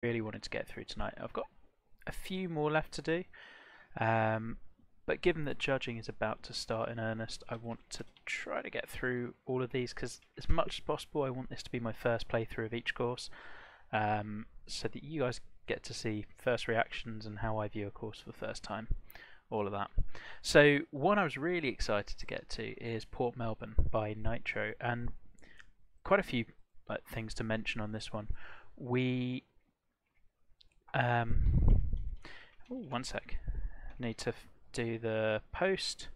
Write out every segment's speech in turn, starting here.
really wanted to get through tonight. I've got a few more left to do, but given that judging is about to start in earnest, I want to try to get through all of these because as much as possible I want this to be my first playthrough of each course, so that you guys get to see first reactions and how I view a course for the first time, all of that. So one I was really excited to get to is Port Melbourne by Nitro, and quite a few things to mention on this one. We one sec, need to do the post.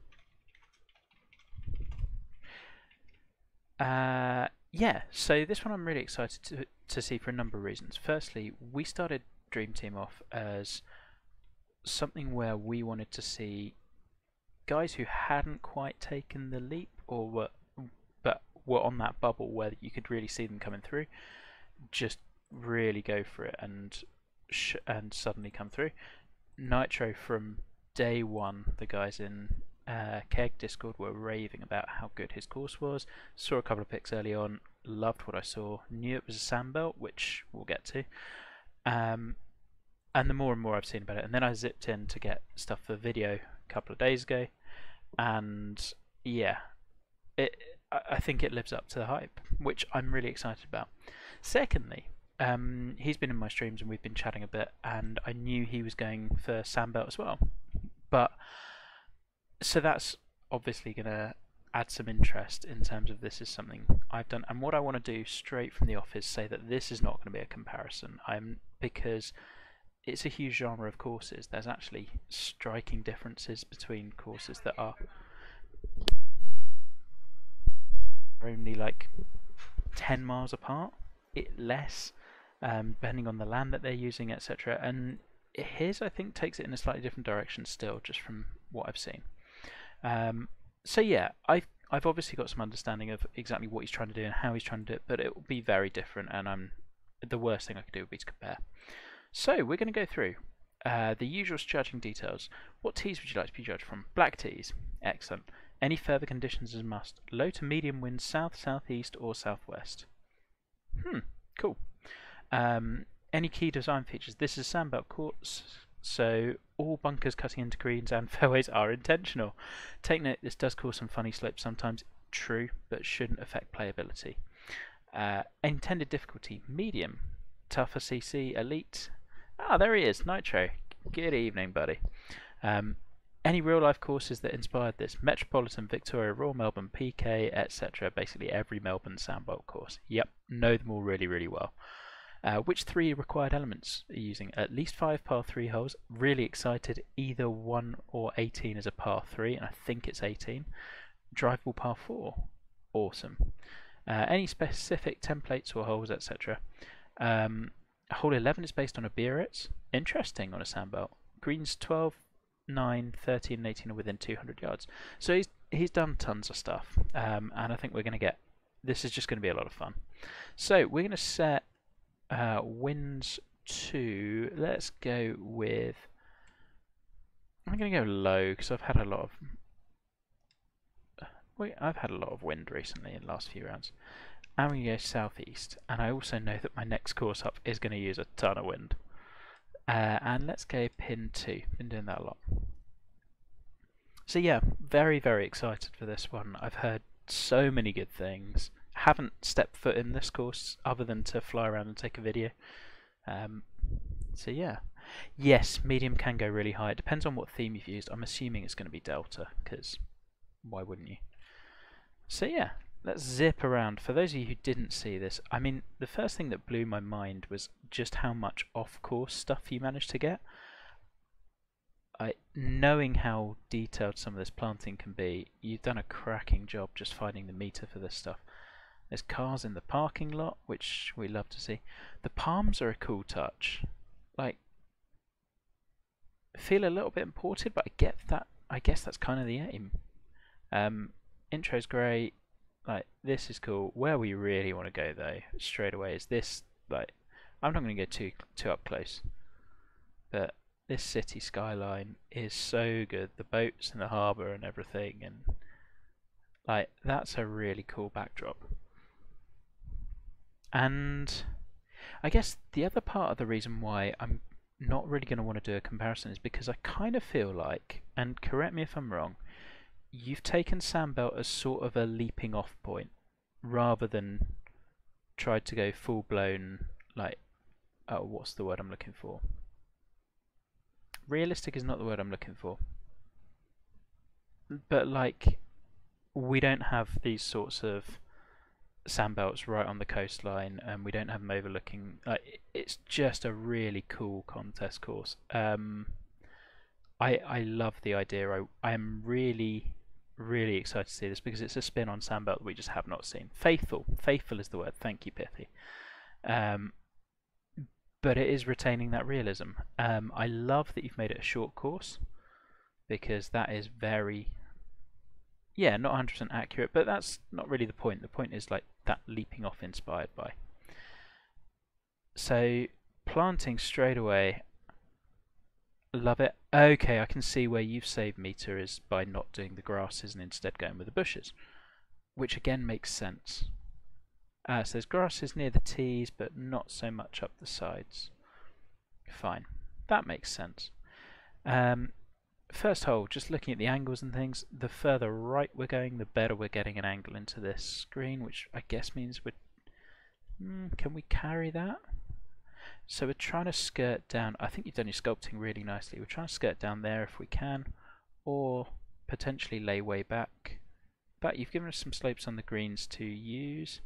Yeah, so this one I'm really excited to see for a number of reasons. Firstly, we started Dream Team off as something where we wanted to see guys who hadn't quite taken the leap or were on that bubble where you could really see them coming through, just really go for it and suddenly come through. Nitro from day one, the guys in Keg Discord were raving about how good his course was. Saw a couple of pics early on, loved what I saw, knew it was a sandbelt, which we'll get to. And the more and more I've seen about it, and then I zipped in to get stuff for video a couple of days ago, and yeah, I think it lives up to the hype, which I'm really excited about. Secondly, he's been in my streams and we've been chatting a bit, and I knew he was going for sandbelt as well. But so that's obviously going to add some interest in terms of this is something I've done, and what I want to do straight from the off is say that this is not going to be a comparison. Because it's a huge genre of courses. There's actually striking differences between courses that are only like 10 miles apart, less, depending on the land that they're using, etc. And his, I think, takes it in a slightly different direction still, just from what I've seen. So yeah, I've obviously got some understanding of exactly what he's trying to do and how he's trying to do it, but it will be very different, and the worst thing I could do would be to compare. So we're going to go through the usual judging details. What tees would you like to be judged from? Black tees. Excellent. Any further conditions is a must. Low to medium winds, south, southeast, or southwest. Cool. Any key design features? This is a sandbelt course, so all bunkers cutting into greens and fairways are intentional. Take note, this does cause some funny slopes sometimes. True, but shouldn't affect playability. Intended difficulty, medium. Tougher CC, elite. Ah, there he is, Nitro. Good evening, buddy. Any real-life courses that inspired this? Metropolitan, Victoria, Royal Melbourne, PK, etc. Basically every Melbourne sandbelt course. Yep, know them all really, really well. Which 3 required elements are you using? At least 5 par 3 holes. Really excited. Either 1 or 18 is a par 3, and I think it's 18. Drivable par 4. Awesome. Any specific templates or holes, etc. Hole 11 is based on a Biarritz. Interesting on a sandbelt. Greens 12, 9, 13 and 18 are within 200 yards. So he's done tons of stuff, and I think we're going to get... This is just going to be a lot of fun. So we're going to set winds to... Let's go with... I'm going to go low because I've had a lot of wind recently in the last few rounds. I'm going to go southeast, and I also know that my next course up is going to use a ton of wind. And let's go pin 2. Been doing that a lot. So yeah, very, very excited for this one. I've heard so many good things. Haven't stepped foot in this course other than to fly around and take a video. So yeah. Yes, medium can go really high. It depends on what theme you've used. I'm assuming it's going to be Delta, because why wouldn't you? So yeah, let's zip around. For those of you who didn't see this, I mean, the first thing that blew my mind was just how much off-course stuff you managed to get. Knowing how detailed some of this planting can be, you've done a cracking job just finding the meter for this stuff. There's cars in the parking lot, which we love to see. The palms are a cool touch. Like, feel a little bit imported, but I get that. I guess that's kind of the aim. Intro's great. Like, this is cool. Where we really want to go though, straight away, is this. Like, I'm not going to go too up close, but this city skyline is so good. The boats in the harbour and everything, and like, that's a really cool backdrop. And I guess the other part of the reason why I'm not really going to want to do a comparison is because I kind of feel like, and correct me if I'm wrong, you've taken Sandbelt as sort of a leaping off point rather than tried to go full blown, like, oh, what's the word I'm looking for? Realistic is not the word I'm looking for. But like, we don't have these sorts of sandbelts right on the coastline, and we don't have them overlooking. It's just a really cool contest course. I love the idea. I am really excited to see this because it's a spin on sandbelt that we just have not seen. Faithful is the word. Thank you, Pithy. But it is retaining that realism. I love that you've made it a short course because that is very, yeah, not 100% accurate, but that's not really the point. The point is like that leaping off inspired by. So planting straight away, love it. Okay, I can see where you've saved meter is by not doing the grasses and instead going with the bushes, which again makes sense. So there's grasses near the tees, but not so much up the sides. Fine, that makes sense. First hole, just looking at the angles and things, the further right we're going, the better we're getting an angle into this screen, which I guess means we're... can we carry that? So we're trying to skirt down. I think you've done your sculpting really nicely. We're trying to skirt down there if we can, or potentially lay way back. But you've given us some slopes on the greens to use.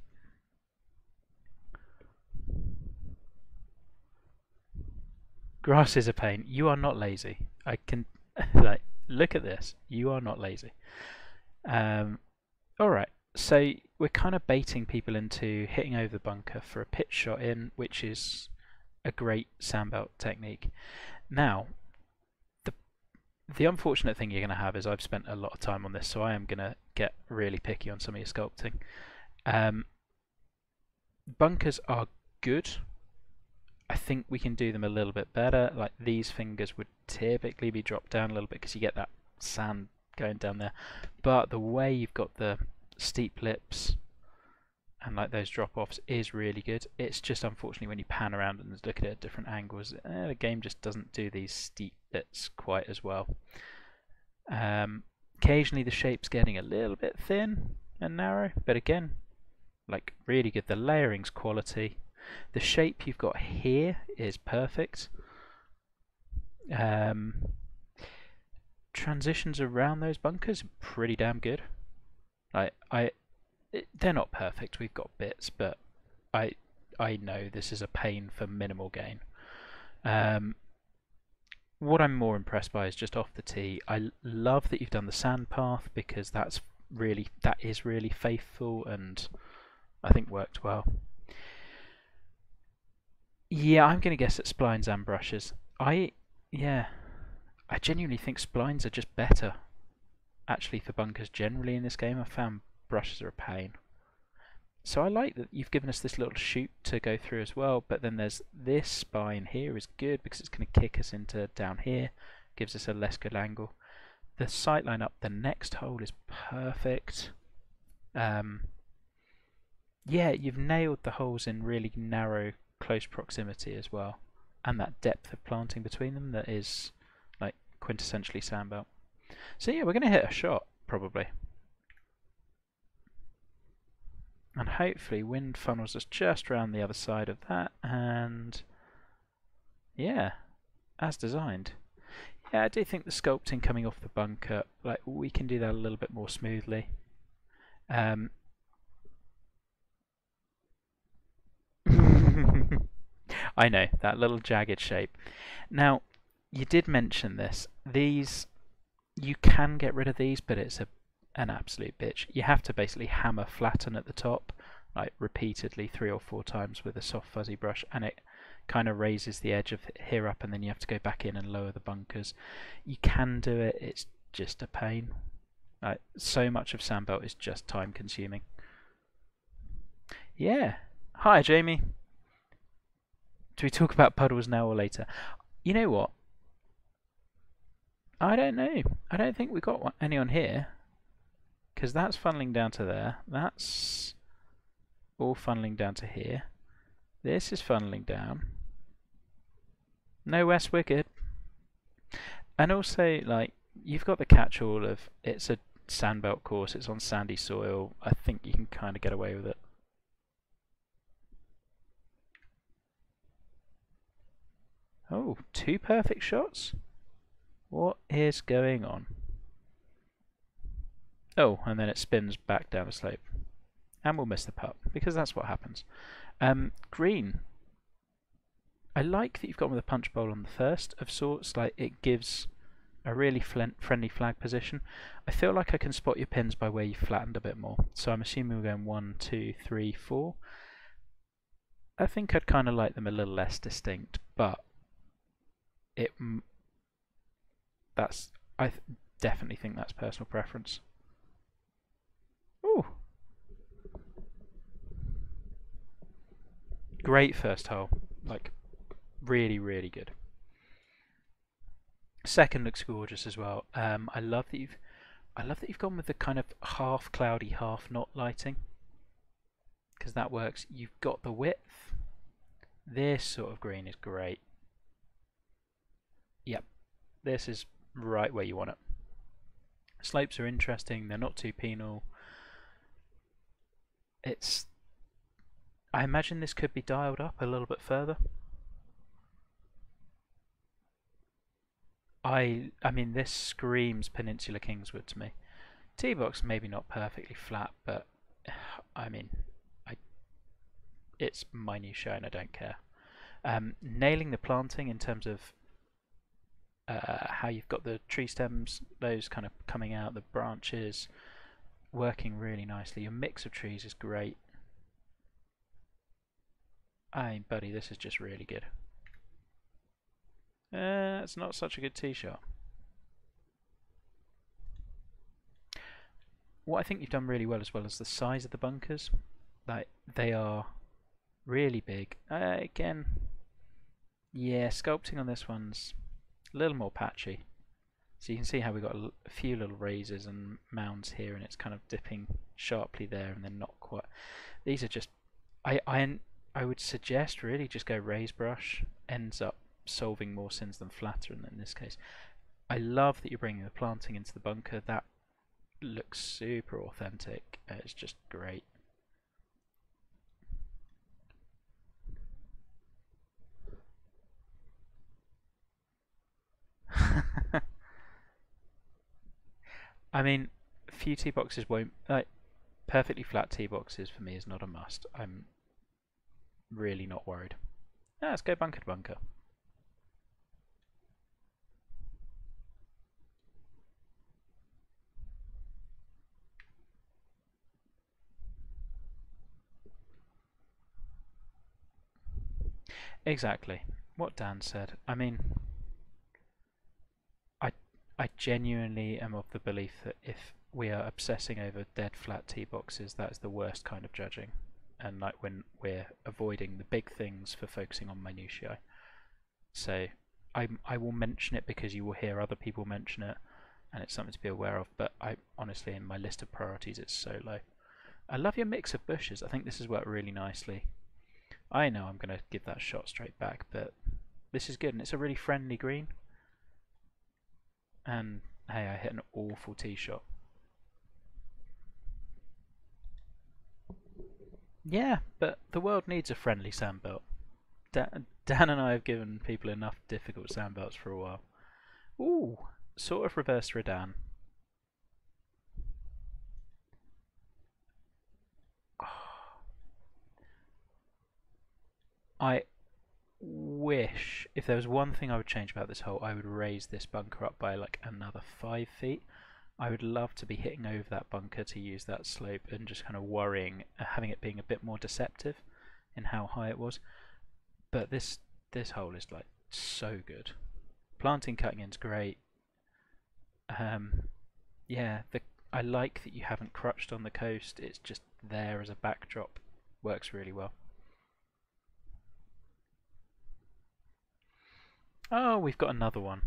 Grass is a pain. You are not lazy. I can like look at this. You are not lazy. Alright, so we're kind of baiting people into hitting over the bunker for a pitch shot in, which is a great sandbelt technique. Now, the unfortunate thing you're going to have is I've spent a lot of time on this, so I am going to get really picky on some of your sculpting. Bunkers are good. I think we can do them a little bit better. Like these fingers would typically be dropped down a little bit because you get that sand going down there. But the way you've got the steep lips and like those drop-offs is really good. It's just unfortunately when you pan around and look at it at different angles, the game just doesn't do these steep bits quite as well. Occasionally the shape's getting a little bit thin and narrow, but again, like really good. The layering's quality. The shape you've got here is perfect. Transitions around those bunkers are pretty damn good. They're not perfect. We've got bits, but I know this is a pain for minimal gain. What I'm more impressed by is just off the tee. I love that you've done the sand path because that is really faithful and I think worked well. Yeah, I'm going to guess at splines and brushes. I genuinely think splines are just better, actually, for bunkers generally in this game. I've found brushes are a pain. So I like that you've given us this little chute to go through as well, but then there's this spine here is good because it's going to kick us into down here, gives us a less good angle. The sightline up the next hole is perfect. Yeah, you've nailed the holes in really narrow close proximity as well, and that depth of planting between them that is like quintessentially sandbelt. So yeah, we're going to hit a shot probably, and hopefully wind funnels us just around the other side of that, and yeah, as designed. Yeah, I do think the sculpting coming off the bunker, like we can do that a little bit more smoothly. I know, that little jagged shape. Now, you did mention this. These, you can get rid of these, but it's an absolute bitch. You have to basically hammer flatten at the top, like repeatedly 3 or 4 times with a soft fuzzy brush, and it kind of raises the edge of here up, and then you have to go back in and lower the bunkers. You can do it, it's just a pain. So much of sandbelt is just time consuming. Yeah. Hi, Jamie. Do we talk about puddles now or later? You know what? I don't know. I don't think we got any on here, because that's funneling down to there. That's all funneling down to here. This is funneling down. No West Wicked. And also, like, you've got the catch-all of it's a sandbelt course, it's on sandy soil. I think you can kind of get away with it. Oh, 2 perfect shots? What is going on? Oh, and then it spins back down a slope. And we'll miss the putt, because that's what happens. Green. I like that you've gone with a punch bowl on the first of sorts. Like, it gives a really friendly flag position. I feel like I can spot your pins by where you flattened a bit more. So I'm assuming we're going 1, 2, 3, 4. I think I'd kind of like them a little less distinct, but I definitely think that's personal preference. Ooh. Great first hole. Like, really, really good. Second looks gorgeous as well. I love that you've gone with the kind of half cloudy, half not lighting, because that works. You've got the width. This sort of green is great. Yep, this is right where you want it. Slopes are interesting. They're not too penal. I imagine this could be dialed up a little bit further. I mean, this screams Peninsula Kingswood to me. Tee-box maybe not perfectly flat, but I mean, it's minutiae and I don't care. Nailing the planting in terms of how you've got the tree stems, those kind of coming out, the branches, working really nicely. Your mix of trees is great. I mean, buddy, this is just really good. It's not such a good tee shot. What I think you've done really well as the size of the bunkers. Like, they are really big. Again, yeah, sculpting on this one's a little more patchy. So you can see how we've got a few little raises and mounds here, and it's kind of dipping sharply there and then not quite. These are just, I would suggest really just go raise brush. Ends up solving more sins than flatter in this case. I love that you're bringing the planting into the bunker. That looks super authentic. It's just great. I mean, few tee boxes won't, perfectly flat tee boxes for me is not a must. I'm really not worried. Let's go bunker to bunker. Exactly what Dan said. I mean, I genuinely am of the belief that if we are obsessing over dead flat tee boxes, that is the worst kind of judging. And like when we're avoiding the big things for focusing on minutiae. So I will mention it because you will hear other people mention it, and it's something to be aware of. But I honestly, in my list of priorities, it's so low. I love your mix of bushes. I think this has worked really nicely. I know I'm going to give that shot straight back, but this is good, and it's a really friendly green. And hey, I hit an awful tee shot. Yeah, but the world needs a friendly sandbelt. Dan and I have given people enough difficult sandbelts for a while. Ooh, sort of reverse Redan. I wish, if there was one thing I would change about this hole, I would raise this bunker up by like another 5 feet. I would love to be hitting over that bunker to use that slope and just kind of worrying, having it being a bit more deceptive in how high it was. But this hole is like so good. Planting cutting in's great. Yeah, I like that you haven't crutched on the coast. It's just there as a backdrop. Works really well. Oh, we've got another one.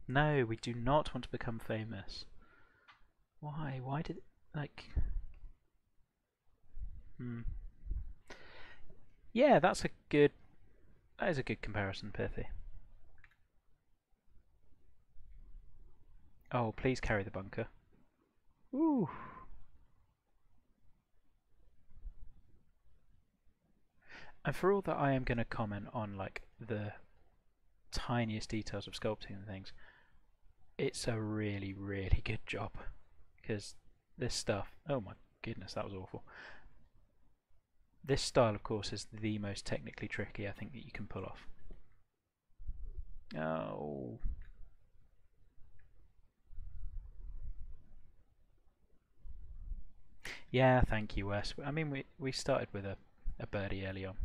No, we do not want to become famous. Why? Why did like? Yeah, that is a good comparison, Pithy. Oh, please carry the bunker. Ooh. And for all that I am going to comment on like the tiniest details of sculpting and things, it's a really, really good job. Because this stuff, oh my goodness, that was awful. This style, of course, is the most technically tricky I think that you can pull off. Oh. Yeah, thank you, Wes. I mean, we started with a birdie early on.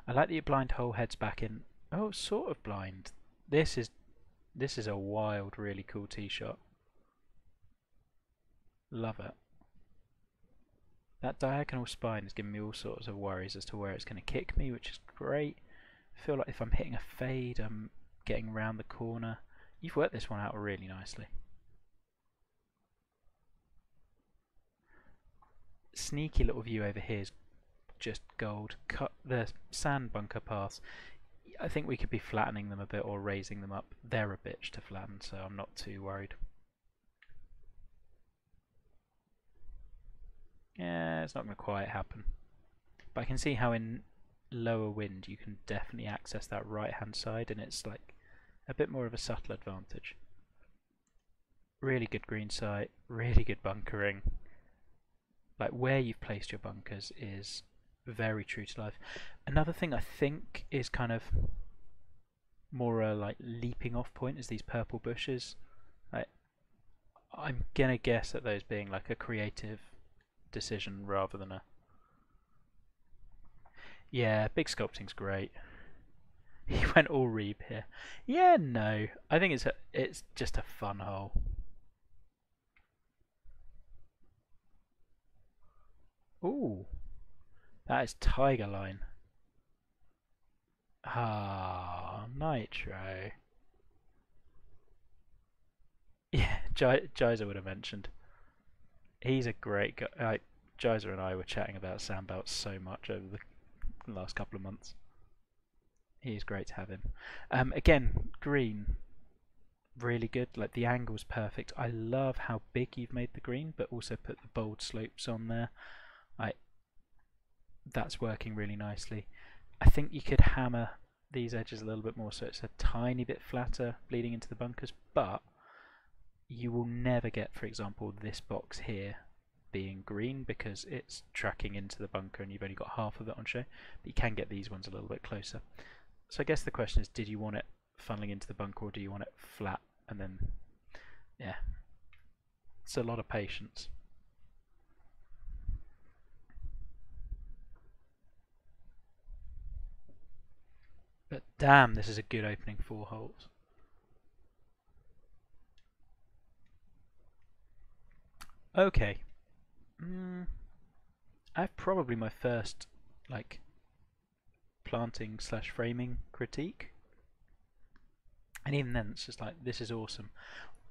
I like that your blind hole heads back in. Oh, sort of blind. This is this is a wild, really cool tee shot. Love it. That diagonal spine is giving me all sorts of worries as to where it's going to kick me, which is great. I feel like if I'm hitting a fade, I'm getting round the corner. You've worked this one out really nicely. Sneaky little view over here is just gold. Cut the sand bunker paths. I think we could be flattening them a bit or raising them up. They're a bitch to flatten, so I'm not too worried. Yeah, it's not going to quite happen. But I can see how in lower wind you can definitely access that right hand side, and it's like a bit more of a subtle advantage. Really good green site, really good bunkering. Like where you've placed your bunkers is very true to life. Another thing I think is kind of more a like leaping off point is these purple bushes. I'm gonna guess at those being like a creative decision rather than a. Yeah, big sculpting's great. He went all reeb here. Yeah, no, I think it's just a fun hole. Ooh, that is tiger line. Ah, nitro. Yeah, Jizer would have mentioned. He's a great guy. Jizer and I were chatting about Sandbelt so much over the last couple of months. He's great to have him. Again, green, really good. Like the angle's perfect. I love how big you've made the green, but also put the bold slopes on there. I That's working really nicely. I think you could hammer these edges a little bit more so it's a tiny bit flatter bleeding into the bunkers, but you will never get, for example, this box here being green because it's tracking into the bunker and you've only got half of it on show, but you can get these ones a little bit closer. So I guess the question is, did you want it funneling into the bunker or do you want it flat? And then, yeah, it's a lot of patience. But damn, this is a good opening 4 holes. Okay. I have probably my first, like, planting slash framing critique. And even then, it's just like, this is awesome.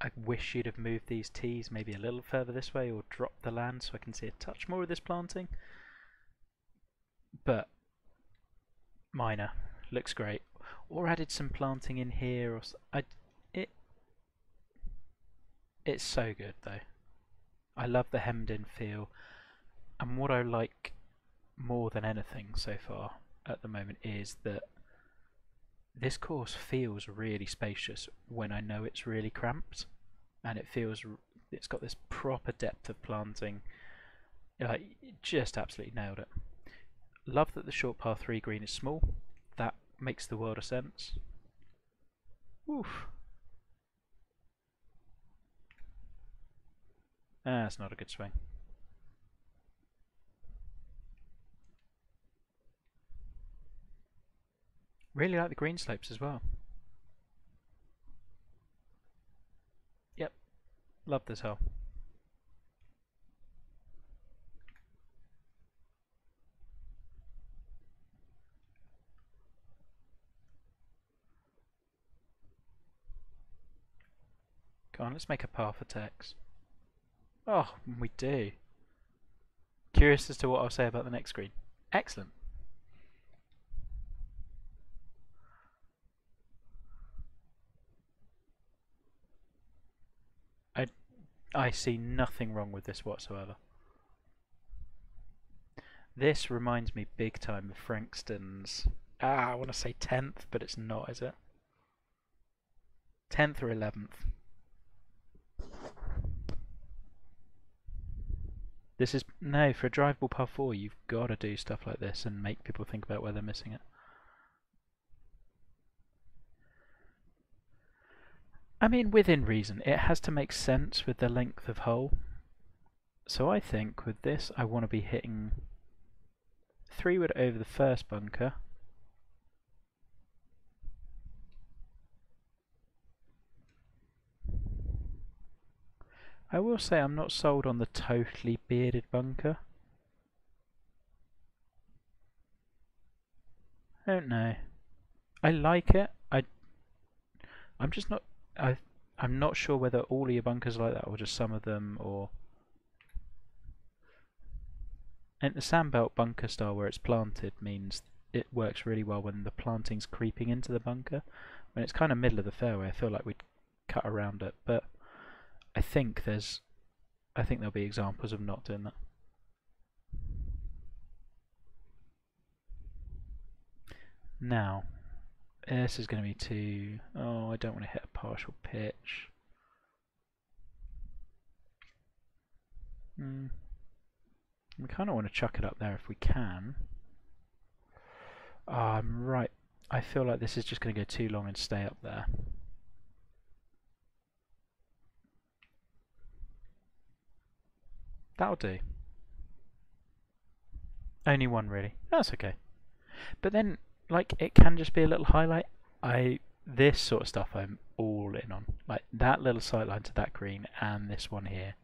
I wish you'd have moved these tees maybe a little further this way or dropped the land so I can see a touch more of this planting. But minor, looks great. Or added some planting in here, or it it's so good though. I love the hemmed in feel, and what I like more than anything so far at the moment is that this course feels really spacious when I know it's really cramped, and it's got this proper depth of planting. Like, just absolutely nailed it. Love that the short par 3 green is small. That makes the world of sense. Oof. That's not a good swing. Really like the green slopes as well. Yep, love this hole. Come on, let's make a par for Tex. Oh, we do. Curious as to what I'll say about the next green. Excellent. I see nothing wrong with this whatsoever. This reminds me big time of Frankston's, I want to say 10th, but it's not, is it? 10th or 11th. This is, no, for a drivable par 4 you've got to do stuff like this and make people think about where they're missing it. I mean, within reason. It has to make sense with the length of hole. So I think with this I want to be hitting 3-wood over the first bunker. I will say I'm not sold on the totally bearded bunker. I don't know. I like it. I'm just not. I'm not sure whether all of your bunkers are like that or just some of them. Or and the sandbelt bunker style where it's planted means it works really well when the planting's creeping into the bunker. When it's kind of middle of the fairway, I feel like we'd cut around it, but I think there'll be examples of not doing that. Now, this is going to be too... Oh, I don't want to hit a partial pitch. We kind of want to chuck it up there if we can. I'm right. I feel like this is just going to go too long and stay up there. That'll do. Only one really. That's okay. But then, like, it can just be a little highlight. This sort of stuff I'm all in on. Like, that little sightline to that green and this one here.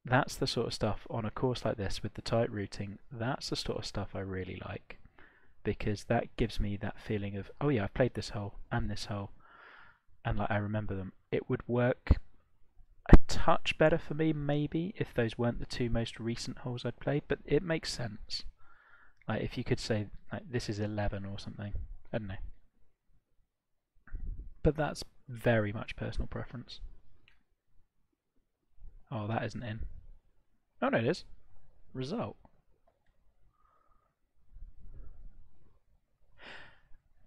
That's the sort of stuff on a course like this with the tight routing. That's the sort of stuff I really like. Because that gives me that feeling of, oh yeah, I've played this hole and this hole. And like, I remember them. It would work a touch better for me, maybe, if those weren't the two most recent holes I'd played, but it makes sense. Like, if you could say, like, this is 11 or something. I don't know. But that's very much personal preference. Oh, that isn't in. Oh, no, it is. Result.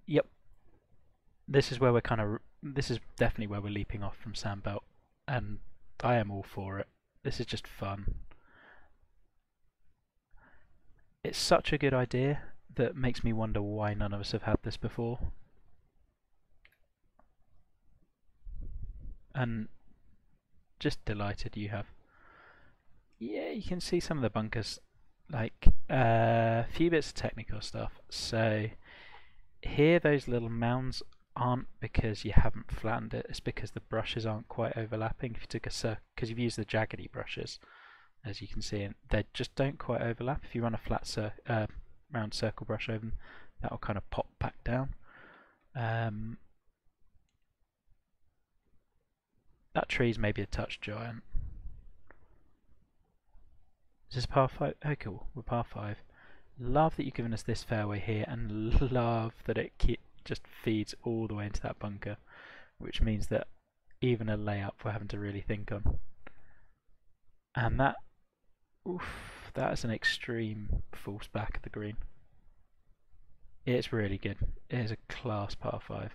Yep. This is where we're this is definitely where we're leaping off from sandbelt, and I am all for it. This is just fun. It's such a good idea that makes me wonder why none of us have had this before. And just delighted you have. Yeah, you can see some of the bunkers, like a few bits of technical stuff. So here those little mounds aren't because you haven't flattened it, it's because the brushes aren't quite overlapping. If you took because you've used the jaggedy brushes, as you can see, and they just don't quite overlap. If you run a flat round circle brush over them, that will kind of pop back down. That tree's maybe a touch giant. Is this par 5? Oh cool, we're par 5. Love that you've given us this fairway here, and love that it just feeds all the way into that bunker, which means that even a layup we're having to really think on. And that, oof, that is an extreme false back of the green. It's really good. It is a class par 5.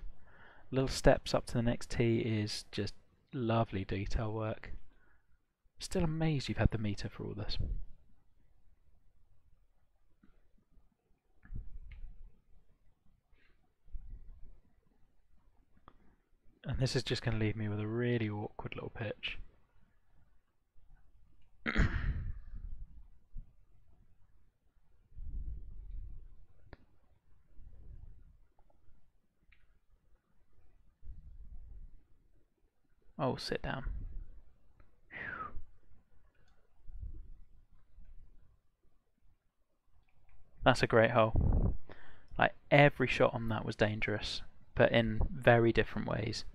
Little steps up to the next tee is just lovely detail work. Still amazed you've had the meter for all this. And this is just going to leave me with a really awkward little pitch. Oh, sit down. That's a great hole. Like, every shot on that was dangerous, but in very different ways.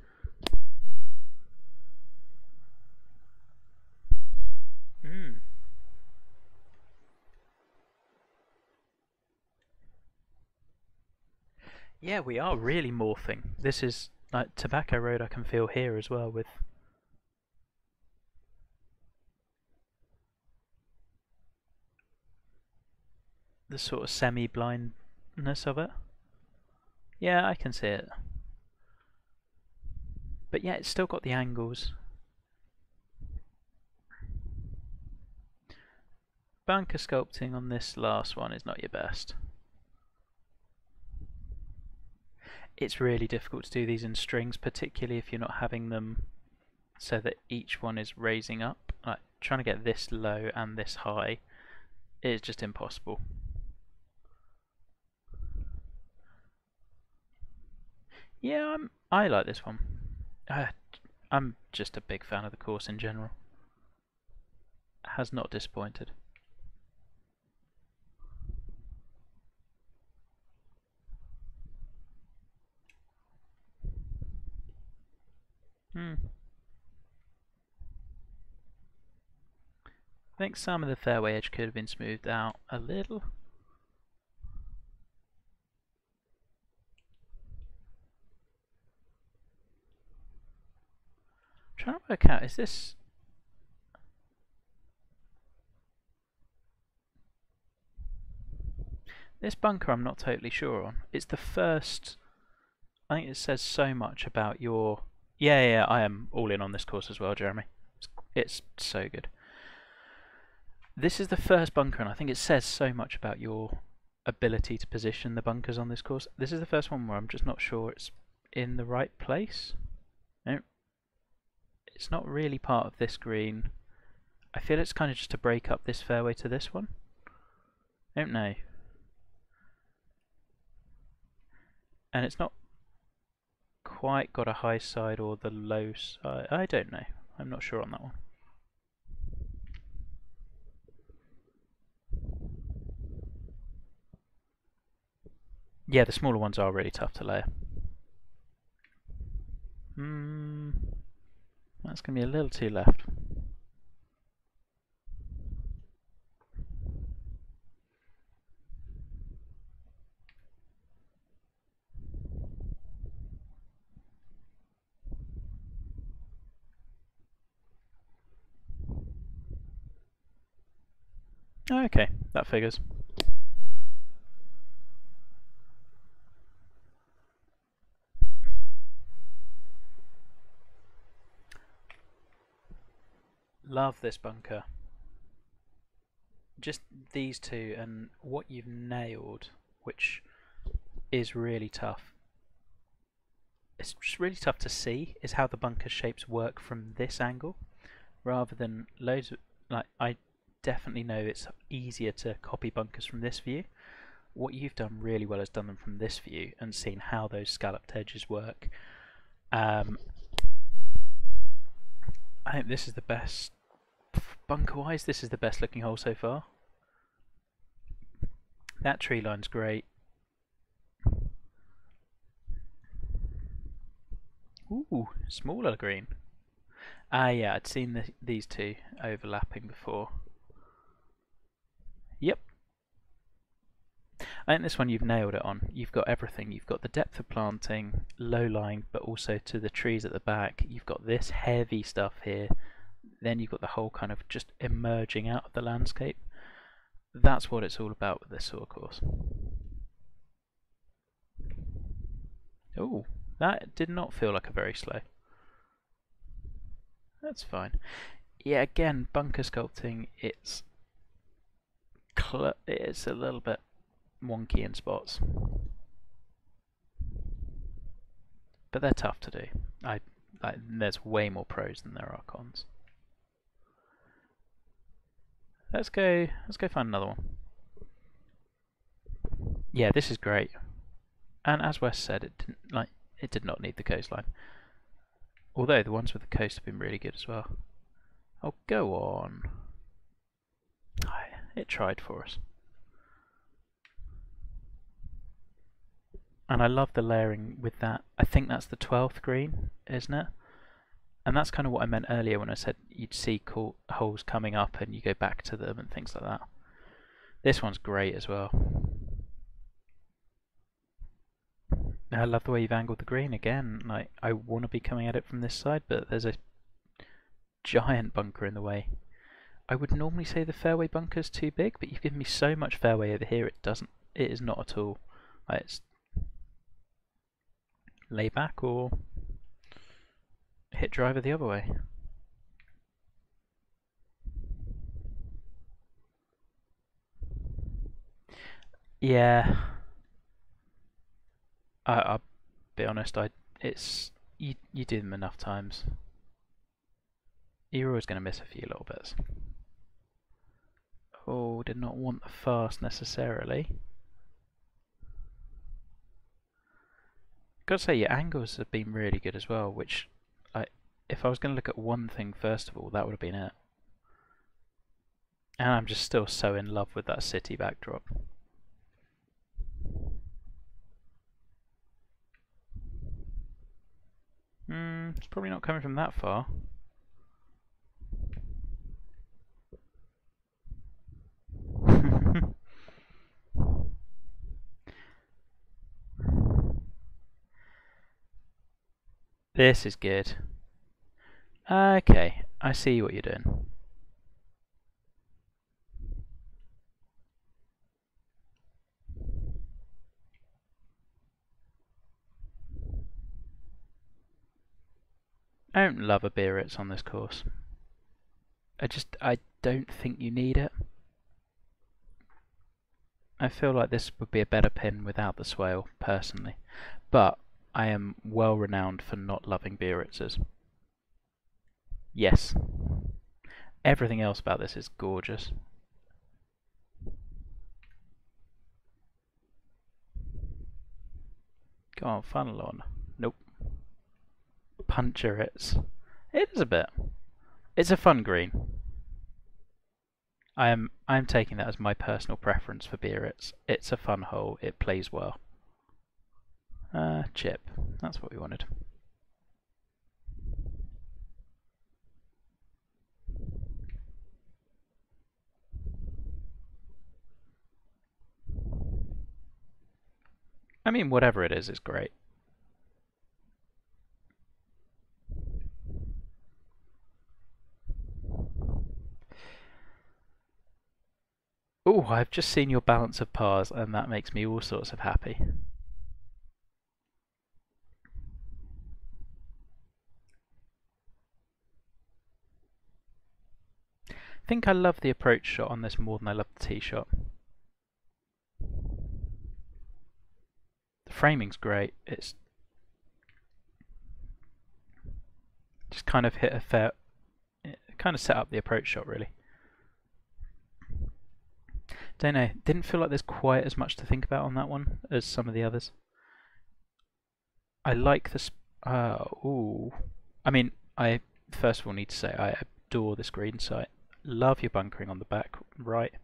Yeah, we are really morphing. This is like Tobacco Road I can feel here as well with the sort of semi-blindness of it. Yeah, I can see it. But yeah, it's still got the angles. Bunker sculpting on this last one is not your best. It's really difficult to do these in strings, particularly if you're not having them so that each one is raising up. Like trying to get this low and this high is just impossible. Yeah, I like this one. I'm just a big fan of the course in general. Has not disappointed. I think some of the fairway edge could have been smoothed out a little. I'm trying to work out, is this... This bunker I'm not totally sure on. It's the first... I think it says so much about your... Yeah, I am all in on this course as well, Jeremy. It's so good. This is the first bunker, and I think it says so much about your ability to position the bunkers on this course. This is the first one where I'm just not sure it's in the right place. No, it's not really part of this green. I feel it's kind of just to break up this fairway to this one. I don't know. And it's not quite got a high side or the low side. I don't know. I'm not sure on that one. Yeah, the smaller ones are really tough to layer. That's going to be a little too left. Okay, that figures. Love this bunker. Just these two and what you've nailed, which is really tough. It's just really tough to see, is how the bunker shapes work from this angle, rather than loads of, like, I definitely know it's easier to copy bunkers from this view. What you've done really well is done them from this view and seen how those scalloped edges work. I think this is the best, bunker-wise, this is the best looking hole so far. That tree line's great. Ooh, smaller green. Ah, yeah, I'd seen these two overlapping before. Yep. I think this one you've nailed it on. You've got everything. You've got the depth of planting, low lying, but also to the trees at the back. You've got this heavy stuff here. Then you've got the whole kind of just emerging out of the landscape. That's what it's all about with this sort of course. Oh, that did not feel like a very slow. That's fine. Yeah, again, bunker sculpting, it's a little bit wonky in spots, but they're tough to do. There's way more pros than there are cons. Let's go find another one. Yeah, this is great. And as Wes said, it did not need the coastline. Although the ones with the coast have been really good as well. Oh, go on. It tried for us. And I love the layering with that. I think that's the 12th green, isn't it? And that's kind of what I meant earlier when I said you'd see cool holes coming up and you go back to them and things like that. This one's great as well. I love the way you've angled the green again. Like, I want to be coming at it from this side, but there's a giant bunker in the way. I would normally say the fairway bunker's too big, but you've given me so much fairway over here, it is not at all. Like, it's lay back or hit driver the other way. Yeah, I'll be honest. You do them enough times. You're always going to miss a few little bits. Oh, did not want the fast necessarily. Gotta say, your angles have been really good as well, which, if I was going to look at one thing first of all, that would have been it. And I'm just still so in love with that city backdrop. It's probably not coming from that far. This is good. Okay, I see what you're doing. I don't love a Biarritz on this course. I don't think you need it. I feel like this would be a better pin without the swale, personally. But I am well renowned for not loving Biarritzes. Yes. Everything else about this is gorgeous. Go on, funnel on. Nope. Puncher-its. It is a bit. It's a fun green. I'm taking that as my personal preference for Biarritz. It's a fun hole. It plays well. Chip. That's what we wanted. I mean, whatever it is great. Oh, I've just seen your balance of pars, and that makes me all sorts of happy. I think I love the approach shot on this more than I love the tee shot. The framing's great. It's just kind of hit a fair, kind of set up the approach shot really. Don't know. Didn't feel like there's quite as much to think about on that one as some of the others. I like this. Ooh. I mean, I first of all need to say I adore this green site. Love your bunkering on the back right.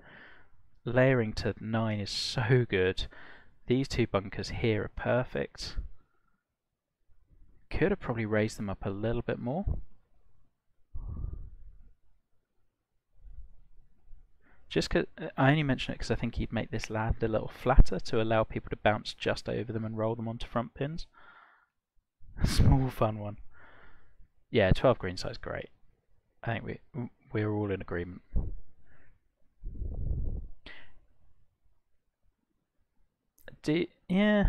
Layering to 9 is so good. These two bunkers here are perfect. Could have probably raised them up a little bit more. Just because I only mention it because I think he'd make this land a little flatter to allow people to bounce just over them and roll them onto front pins. A small fun one. Yeah, 12 green side's great. I think we're all in agreement. Yeah,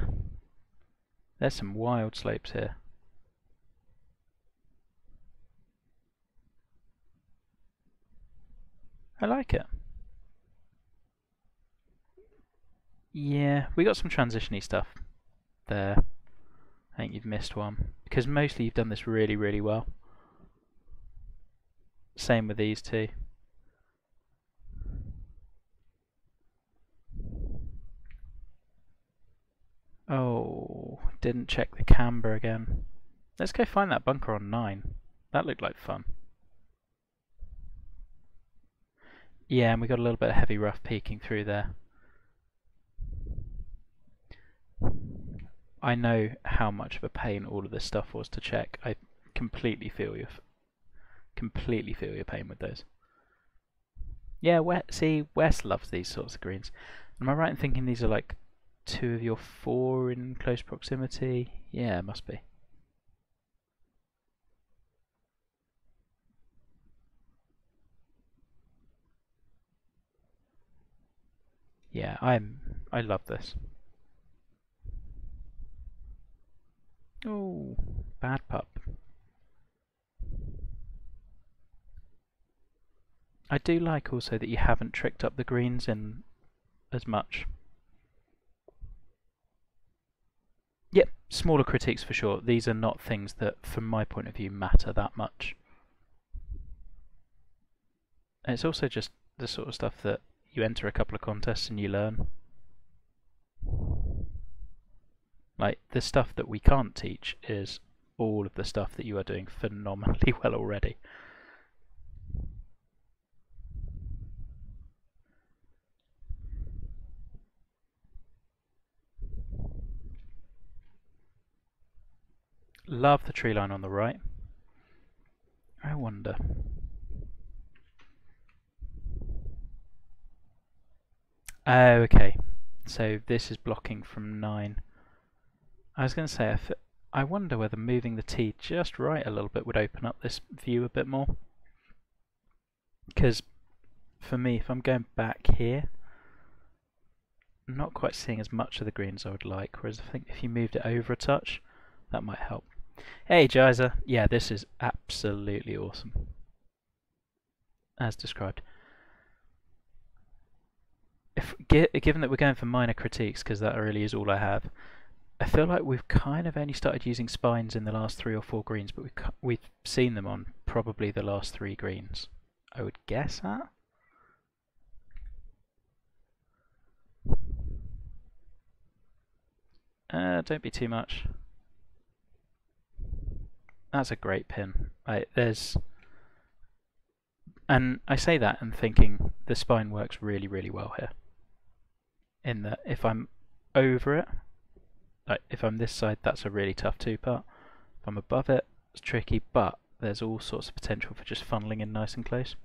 there's some wild slopes here. I like it. Yeah, we got some transition-y stuff there. I think you've missed one because mostly you've done this really, really well. Same with these two. Oh, didn't check the camber again. Let's go find that bunker on 9. That looked like fun. Yeah, and we got a little bit of heavy rough peeking through there. I know how much of a pain all of this stuff was to check. I completely feel your pain with those. Yeah, see, Wes loves these sorts of greens. Am I right in thinking these are like 2 of your 4 in close proximity. Yeah, it must be. Yeah, I love this. Oh, bad pup. I do like also that you haven't tricked up the greens in as much. Yep, smaller critiques for sure. These are not things that, from my point of view, matter that much. And it's also just the sort of stuff that you enter a couple of contests and you learn. Like, the stuff that we can't teach is all of the stuff that you are doing phenomenally well already. Love the tree line on the right. I wonder. Oh, okay. So this is blocking from 9. I was going to say, I wonder whether moving the tee just right a little bit would open up this view a bit more. Because for me, if I'm going back here, I'm not quite seeing as much of the green as I would like, whereas I think if you moved it over a touch, that might help. Hey, Jiza. Yeah, this is absolutely awesome. As described. Given that we're going for minor critiques, because that really is all I have, I feel like we've kind of only started using spines in the last 3 or 4 greens, but we've seen them on probably the last 3 greens. I would guess that. Don't be too much. That's a great pin. And I say that and thinking the spine works really, really well here. In that if I'm over it, like if I'm this side, that's a really tough 2-putt. If I'm above it, it's tricky, but there's all sorts of potential for just funneling in nice and close.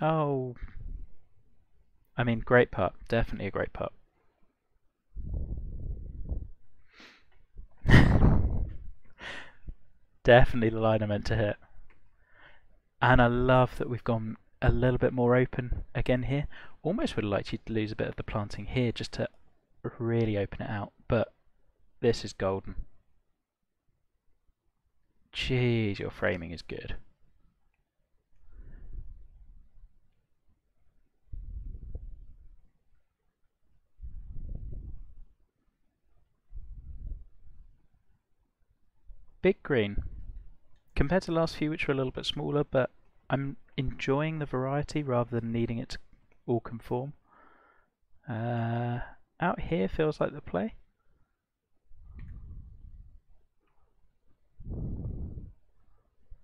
Oh, I mean, great putt. Definitely a great putt. Definitely the line I meant to hit. And I love that we've gone a little bit more open again here. Almost would have liked you to lose a bit of the planting here just to really open it out, but this is golden. Jeez, your framing is good. Big green. Compared to the last few, which were a little bit smaller, but I'm enjoying the variety rather than needing it to all conform. Out here feels like the play.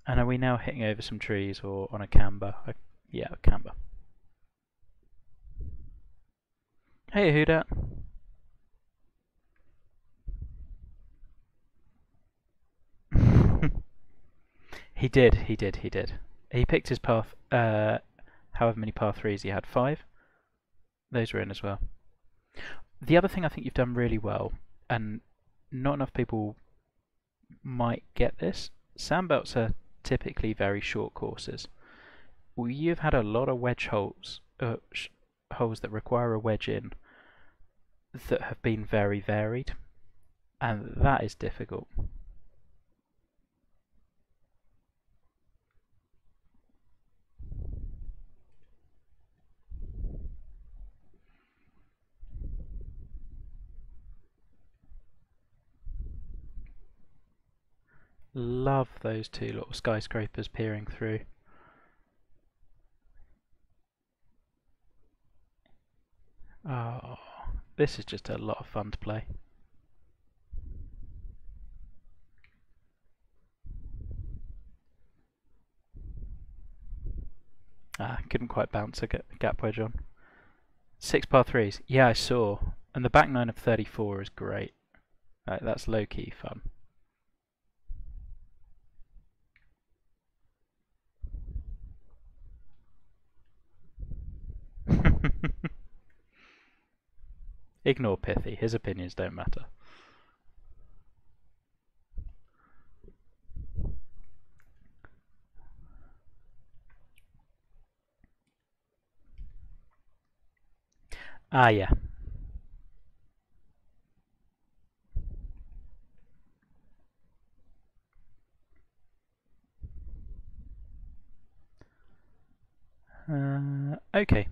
And are we now hitting over some trees or on a camber? Yeah, a camber. Hey, who dat? He did. He picked his path, however many par 3s he had, 5. Those were in as well. The other thing I think you've done really well, and not enough people might get this, sandbelts are typically very short courses. Well, you've had a lot of wedge holes, holes that require a wedge in, that have been very varied, and that is difficult. Love those 2 little skyscrapers peering through. Oh, this is just a lot of fun to play. Couldn't quite bounce a gap wedge on. 6 par 3s. Yeah, I saw. And the back 9 of 34 is great. That's low-key fun. Ignore Pithy, his opinions don't matter. Ah, yeah. Okay.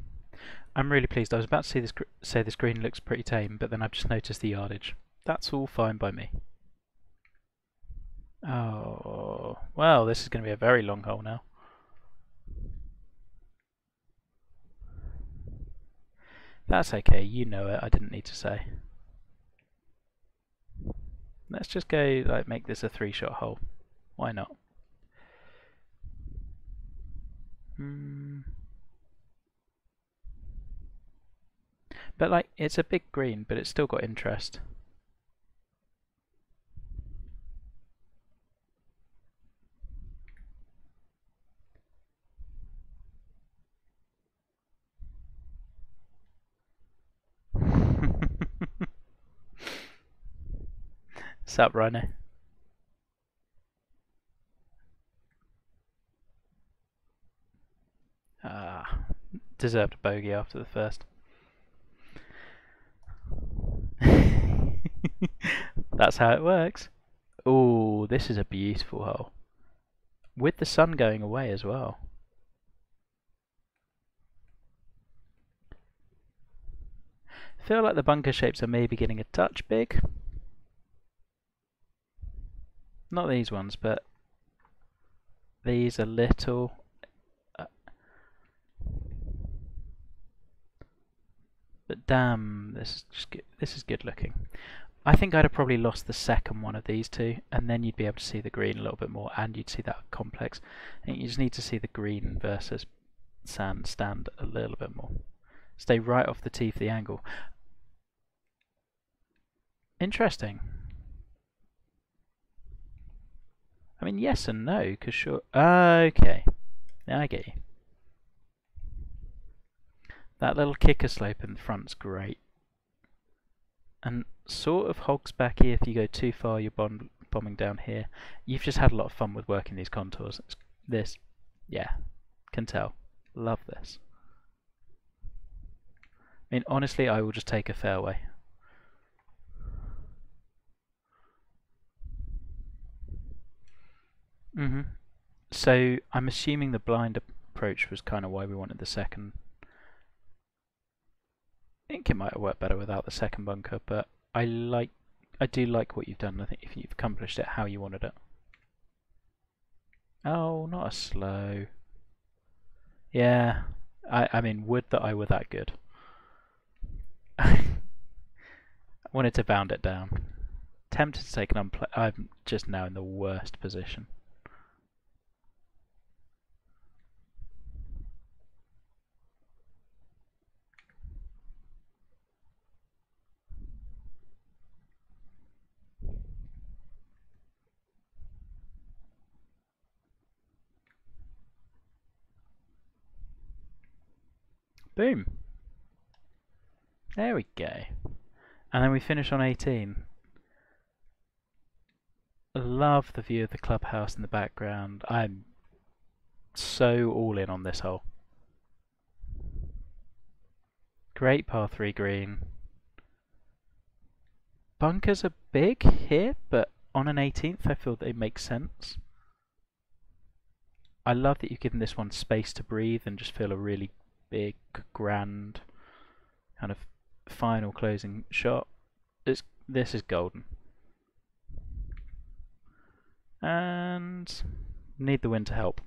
I'm really pleased. I was about to say this green looks pretty tame, but then I've just noticed the yardage. That's all fine by me. Oh, well, this is going to be a very long hole now. That's okay, you know it, I didn't need to say. Let's just go, like, make this a 3-shot hole. Why not? But, like, it's a big green, but it's still got interest. Sup, Rhino? Ah, deserved a bogey after the first. That's how it works. Oh, this is a beautiful hole. With the sun going away as well. Feel like the bunker shapes are maybe getting a touch big. Not these ones, but these are little. But damn, this is just good. This is good looking. I think I'd have probably lost the second one of these two, and then you'd be able to see the green a little bit more, and you'd see that complex. I think you just need to see the green versus sand stand a little bit more. Stay right off the tee for the angle. Interesting. I mean, yes and no, because sure. Okay, now I get you. That little kicker slope in the front's great. And sort of hogs back here if you go too far, you're bombing down here. You've just had a lot of fun with working these contours. This, yeah, can tell. Love this. I mean, honestly, I will just take a fairway. So I'm assuming the blind approach was kind of why we wanted the second. I think it might have worked better without the second bunker, but I do like what you've done. I think if you've accomplished it how you wanted it. Oh, not a slow. Yeah, I mean, would that I were that good. I wanted to bound it down. Tempted to take an unplay. I'm just now in the worst position. Boom. There we go. And then we finish on 18. I love the view of the clubhouse in the background. I'm so all in on this hole. Great par 3 green. Bunkers are big here, but on an 18th I feel they make sense. I love that you've given this one space to breathe and just feel a really big, grand kind of final closing shot. This is golden. And need the wind to help.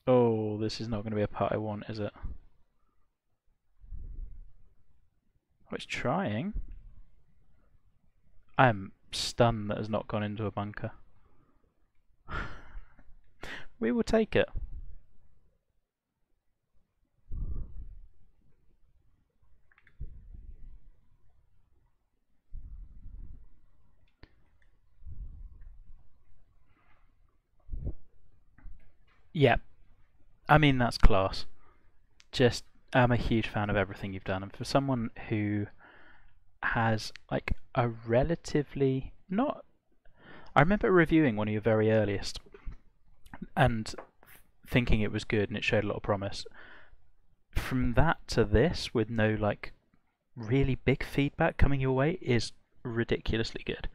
Oh, this is not going to be a putt I want, is it? Oh, it's trying. I'm stunned that has not gone into a bunker. We will take it. Yeah, I mean, that's class. Just, I'm a huge fan of everything you've done, and for someone who has like a relatively not. I remember reviewing one of your very earliest and thinking it was good and it showed a lot of promise. From that to this, with no like really big feedback coming your way, is ridiculously good.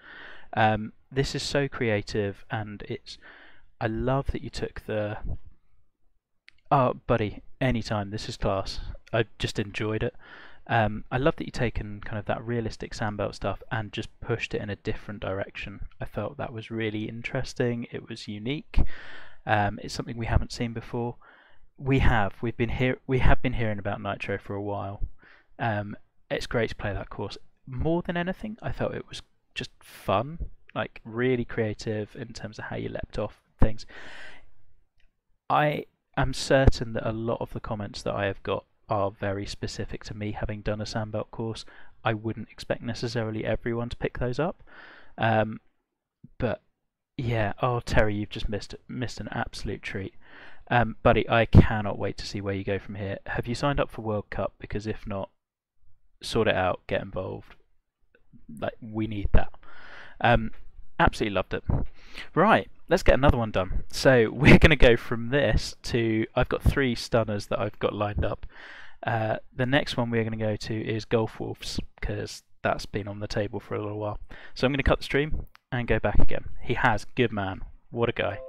This is so creative, and it's. I love that you took the. Oh, buddy, anytime. This is class. I just enjoyed it. I love that you've taken kind of that realistic sandbelt stuff and just pushed it in a different direction. I felt that was really interesting. It was unique. It's something we haven't seen before. We have been hearing about Nitro for a while. It's great to play that course. More than anything, I felt it was just fun, like really creative in terms of how you leapt off things. I am certain that a lot of the comments that I have got are very specific to me having done a sandbelt course. I wouldn't expect necessarily everyone to pick those up. But yeah, oh Terry, you've just missed an absolute treat. Buddy, I cannot wait to see where you go from here. Have you signed up for World Cup? Because if not, sort it out, get involved. Like, we need that. Absolutely loved it. Right, let's get another one done. So we're going to go from this to, I've got 3 stunners that I've got lined up. The next one we're going to go to is Golf Wolves, because that's been on the table for a little while. So I'm going to cut the stream and go back again. He has, good man, what a guy.